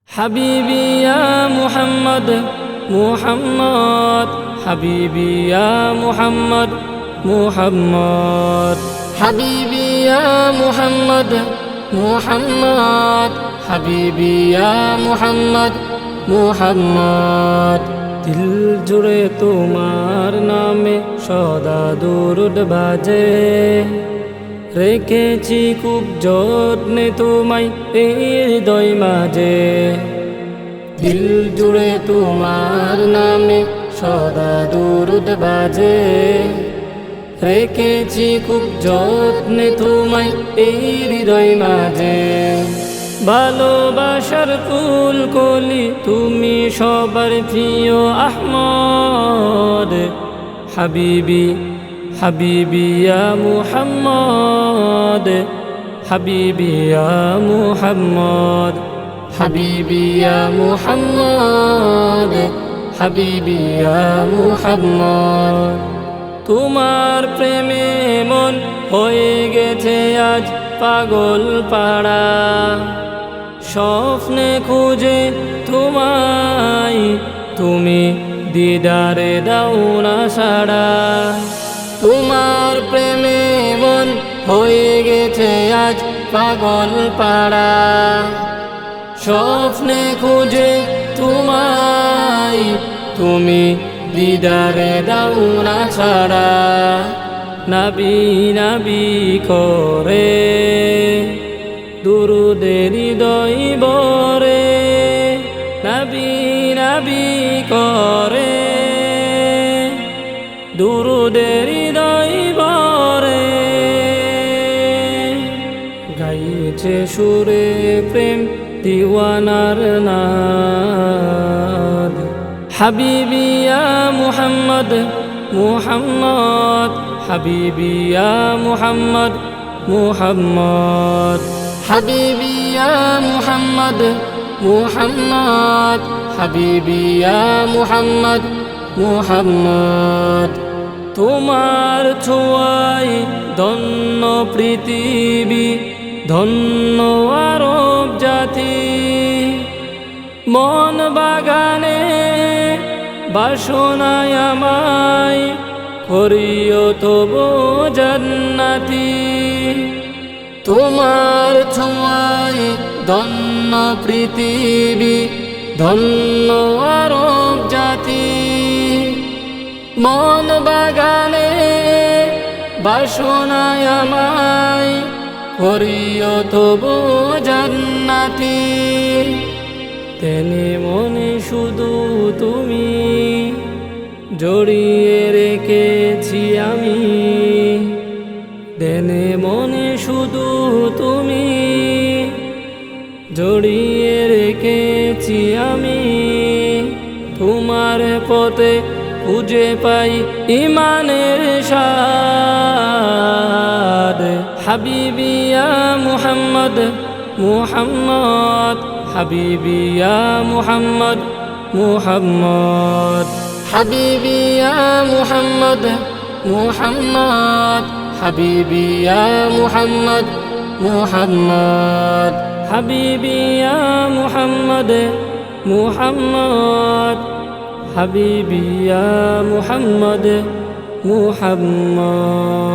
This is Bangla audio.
হাবিবি ইয়া মুহাম্মদ মুহাম্মদ হাবিবি ইয়া মুহাম্মদ মুহাম্মদ হাবিবি ইয়া মুহাম্মদ মুহাম্মদ হাবিবি ইয়া মুহাম্মদ মুহাম্মদ দিল জুড়ে তোমার নামে সদা দুরুদ বাজে রেখেছি খুব যত্নে তোমায় এই হৃদয় মাঝে দিল জুড়ে তোমার নামে সদা দুরুদ বাজে রেখেছি খুব যত্নে তোমায় এই হৃদয় মাঝে ভালোবাসার ফুল কলি তুমি সবার প্রিয় আহমদ হাবিবি হাবিবি ইয়া মুহাম্মদ হাবিবি ইয়া মুহাম্মদ হাবিবি ইয়া মুহাম্মদ হাবিবি ইয়া মুহাম্মদ তোমার প্রেমে মন হয়ে গেছে আজ পাগল পাড়া স্বপ্নে খুঁজে তোমায় তুমি দিদারে দাও না সাড়া তোমার প্রেমে মন হয়ে গেছে আজ পাগল পাড়া স্বপ্নে খুঁজে তোমায় তুমি দিদারে দাও না ছাড়া নবী নবী করে দুরুদের হৃদয় বরে নবী নবী করে দুরুদের হৃদয় বরে গাইছে সুরে প্রেম দিওয়ানার নাদ হাবিবি ইয়া মুহাম্মদ মুহাম্মদ হাবিবি ইয়া মুহাম্মদ মুহাম্মদ হাবিবি ইয়া মুহাম্মদ মুহাম্মদ হাবিবি ইয়া মুহাম্মদ মুহাম্মদ তোমার ছোঁয়ায় ধন্য পৃথিবী ধন্য আরব জাতি মন বাগানে বাসনায় আমায় করিও তবু জান্নাতি তোমার ছোঁয়ায় ধন্য পৃথিবী ধন্য আরব জাতি মন বাগানে বাসনায় আমায় করিও তবু জান্নাতি তেনে মনে শুধু তুমি জড়িয়ে রেখেছি আমি দেনে মনে শুধু তুমি জড়িয়ে রেখেছি আমি তোমার পথে খুঁজে পাই ইমানের স্বাদ হাবিবি ইয়া মুহাম্মদ মুহাম্মদ হাবিবি ইয়া মুহাম্মদ মুহাম্মদ হাবিবি ইয়া মুহাম্মদ মুহাম্মদ হাবিবি ইয়া মুহাম্মদ মুহাম্মদ হাবিবি ইয়া মুহাম্মদ মুহাম্মদ হাবিবি ইয়া মুহাম্মদ মুহাম্মদ